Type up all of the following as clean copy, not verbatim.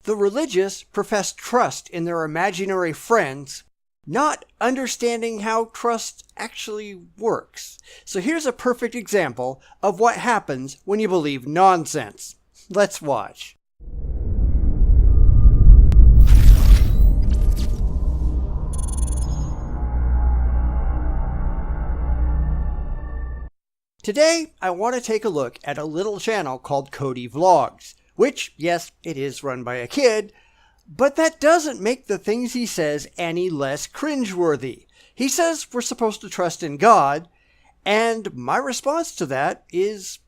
The religious profess trust in their imaginary friends, not understanding how trust actually works. So here's a perfect example of what happens when you believe nonsense. Let's watch. Today, I want to take a look at a little channel called Cody Vlogs, which, yes, it is run by a kid, but that doesn't make the things he says any less cringeworthy. He says we're supposed to trust in God, and my response to that is,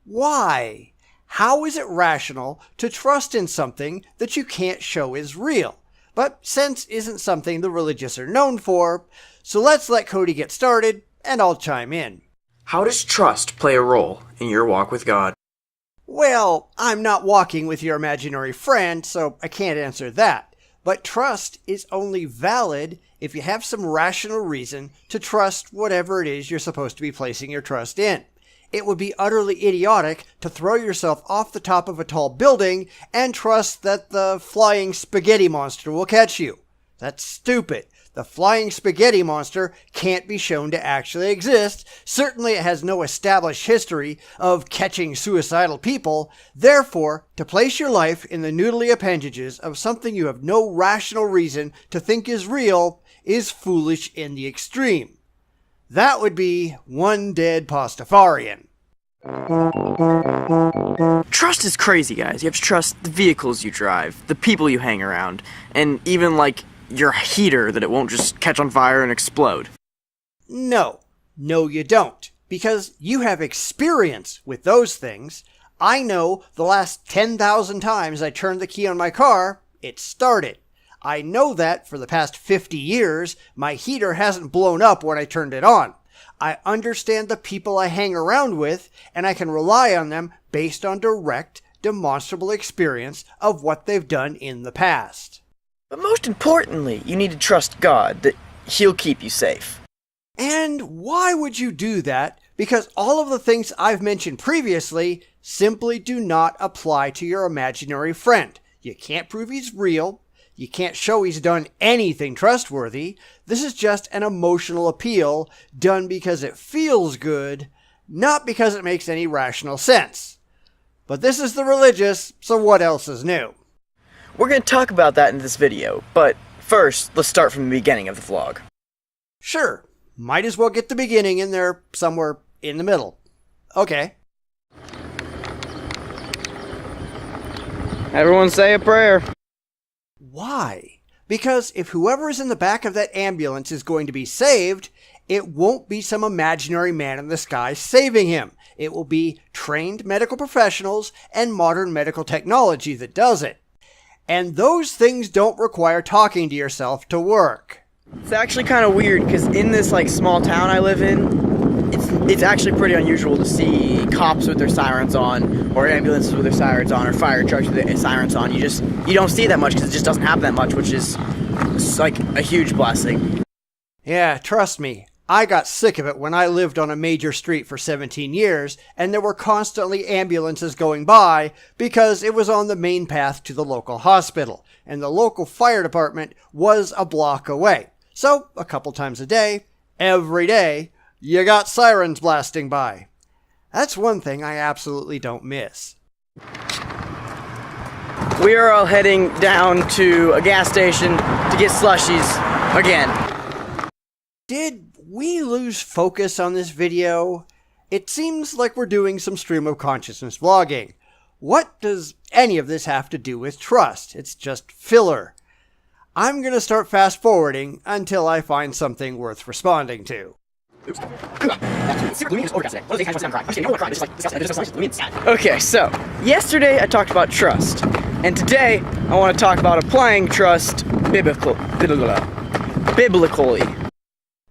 why? How is it rational to trust in something that you can't show is real? But sense isn't something the religious are known for, so let's let Cody get started, and I'll chime in. How does trust play a role in your walk with God? Well, I'm not walking with your imaginary friend, so I can't answer that. But trust is only valid if you have some rational reason to trust whatever it is you're supposed to be placing your trust in. It would be utterly idiotic to throw yourself off the top of a tall building and trust that the flying spaghetti monster will catch you. That's stupid. The flying spaghetti monster can't be shown to actually exist. Certainly it has no established history of catching suicidal people. Therefore, to place your life in the noodly appendages of something you have no rational reason to think is real is foolish in the extreme. That would be one dead Pastafarian. Trust is crazy, guys. You have to trust the vehicles you drive, the people you hang around, and even your heater that it won't just catch on fire and explode. No, you don't. Because you have experience with those things. I know the last 10,000 times I turned the key on my car, it started. I know that for the past 50 years, my heater hasn't blown up when I turned it on. I understand the people I hang around with, and I can rely on them based on direct, demonstrable experience of what they've done in the past. But most importantly, you need to trust God that He'll keep you safe. And why would you do that? Because all of the things I've mentioned previously simply do not apply to your imaginary friend. You can't prove he's real. You can't show he's done anything trustworthy. This is just an emotional appeal done because it feels good, not because it makes any rational sense. But this is the religious, so what else is new? We're going to talk about that in this video, but first, let's start from the beginning of the vlog. Sure, might as well get the beginning in there somewhere in the middle. Okay. Everyone say a prayer. Why? Because if whoever is in the back of that ambulance is going to be saved, it won't be some imaginary man in the sky saving him. It will be trained medical professionals and modern medical technology that does it. And those things don't require talking to yourself to work. It's actually kind of weird because in this small town I live in, it's actually pretty unusual to see cops with their sirens on, or ambulances with their sirens on, or fire trucks with their sirens on. You don't see it that much because it just doesn't happen that much, which is a huge blessing. Yeah, trust me. I got sick of it when I lived on a major street for 17 years, and there were constantly ambulances going by because it was on the main path to the local hospital, and the local fire department was a block away. So, a couple times a day, every day, you got sirens blasting by. That's one thing I absolutely don't miss. We are all heading down to a gas station to get slushies again. Did we lose focus on this video? It seems like we're doing some stream of consciousness vlogging. What does any of this have to do with trust? It's just filler. I'm gonna start fast forwarding until I find something worth responding to. Okay, so yesterday I talked about trust, and today I want to talk about applying trust biblically.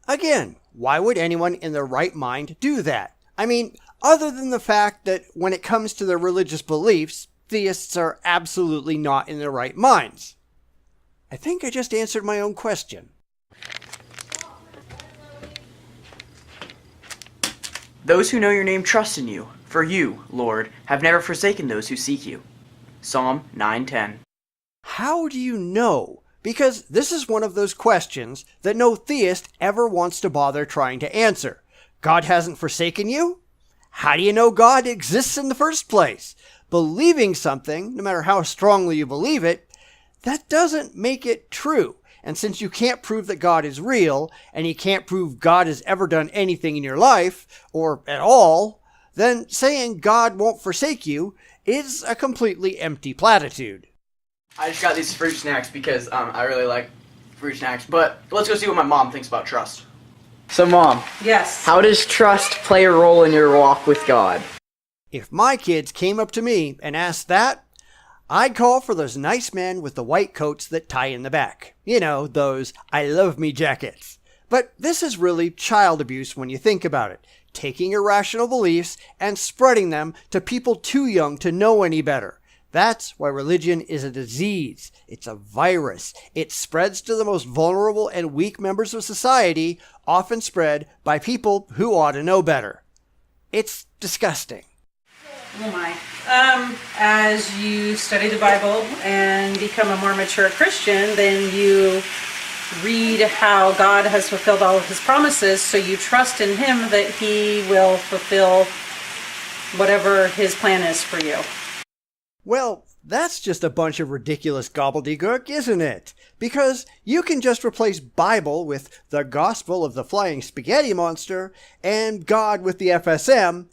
Again, why would anyone in their right mind do that? I mean, other than the fact that when it comes to their religious beliefs, theists are absolutely not in their right minds. I think I just answered my own question. Those who know your name trust in you, for you, Lord, have never forsaken those who seek you. Psalm 9:10. How do you know? Because this is one of those questions that no theist ever wants to bother trying to answer. God hasn't forsaken you? How do you know God exists in the first place? Believing something, no matter how strongly you believe it, that doesn't make it true. And since you can't prove that God is real, and you can't prove God has ever done anything in your life, or at all, then saying God won't forsake you is a completely empty platitude. I just got these fruit snacks because I really like fruit snacks. But let's go see what my mom thinks about trust. So, Mom. Yes. How does trust play a role in your walk with God? If my kids came up to me and asked that, I'd call for those nice men with the white coats that tie in the back. You know, those I love me jackets. But this is really child abuse when you think about it. Taking irrational beliefs and spreading them to people too young to know any better. That's why religion is a disease. It's a virus. It spreads to the most vulnerable and weak members of society, often spread by people who ought to know better. It's disgusting. Oh my. As you study the Bible and become a more mature Christian, then you read how God has fulfilled all of his promises, so you trust in him that he will fulfill whatever his plan is for you. Well, that's just a bunch of ridiculous gobbledygook, isn't it? Because you can just replace Bible with the Gospel of the Flying Spaghetti Monster and God with the FSM,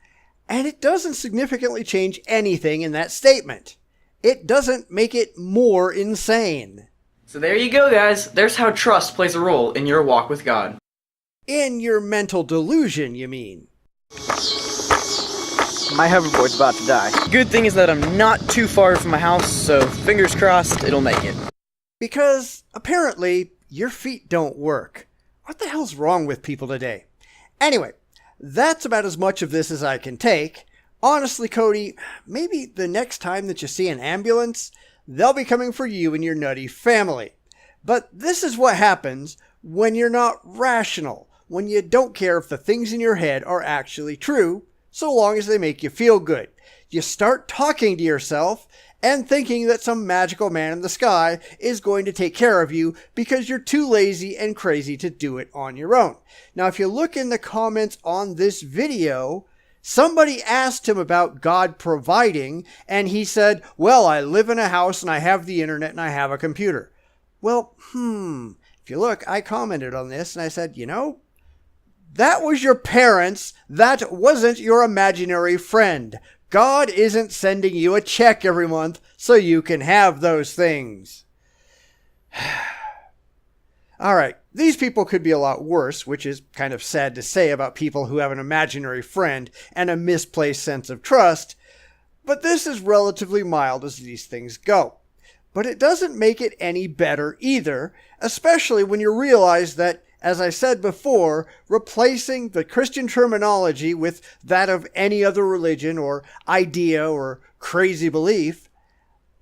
and it doesn't significantly change anything in that statement. It doesn't make it more insane. So there you go, guys. There's how trust plays a role in your walk with God. In your mental delusion, you mean? My hoverboard's about to die. Good thing is that I'm not too far from my house, so fingers crossed it'll make it. Because apparently your feet don't work. What the hell's wrong with people today? Anyway, that's about as much of this as I can take. Honestly, Cody, maybe the next time that you see an ambulance, they'll be coming for you and your nutty family. But this is what happens when you're not rational, when you don't care if the things in your head are actually true, so long as they make you feel good. You start talking to yourself and thinking that some magical man in the sky is going to take care of you because you're too lazy and crazy to do it on your own. Now, if you look in the comments on this video, somebody asked him about God providing, and he said, well, I live in a house and I have the internet and I have a computer. Well, if you look, I commented on this and I said, you know, that was your parents. That wasn't your imaginary friend. God isn't sending you a check every month so you can have those things. All right, these people could be a lot worse, which is kind of sad to say about people who have an imaginary friend and a misplaced sense of trust, but this is relatively mild as these things go. But it doesn't make it any better either, especially when you realize that, as I said before, replacing the Christian terminology with that of any other religion or idea or crazy belief,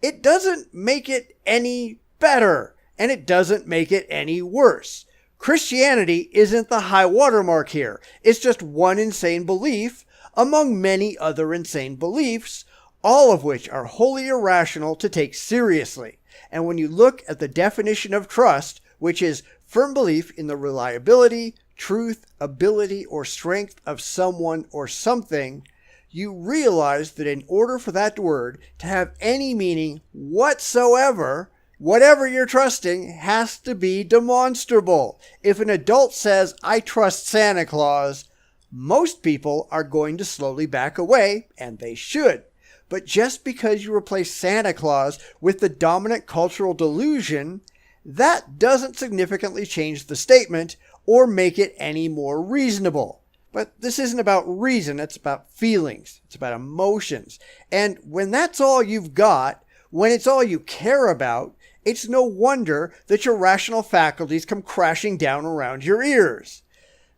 it doesn't make it any better, and it doesn't make it any worse. Christianity isn't the high watermark here. It's just one insane belief among many other insane beliefs, all of which are wholly irrational to take seriously. And when you look at the definition of trust, which is firm belief in the reliability, truth, ability, or strength of someone or something, you realize that in order for that word to have any meaning whatsoever, whatever you're trusting has to be demonstrable. If an adult says, I trust Santa Claus, most people are going to slowly back away, and they should. But just because you replace Santa Claus with the dominant cultural delusion, that doesn't significantly change the statement or make it any more reasonable. But this isn't about reason, it's about feelings, it's about emotions. And when that's all you've got, when it's all you care about, it's no wonder that your rational faculties come crashing down around your ears.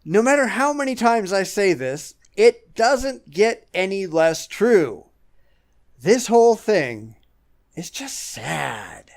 No matter how many times I say this, it doesn't get any less true. This whole thing is just sad.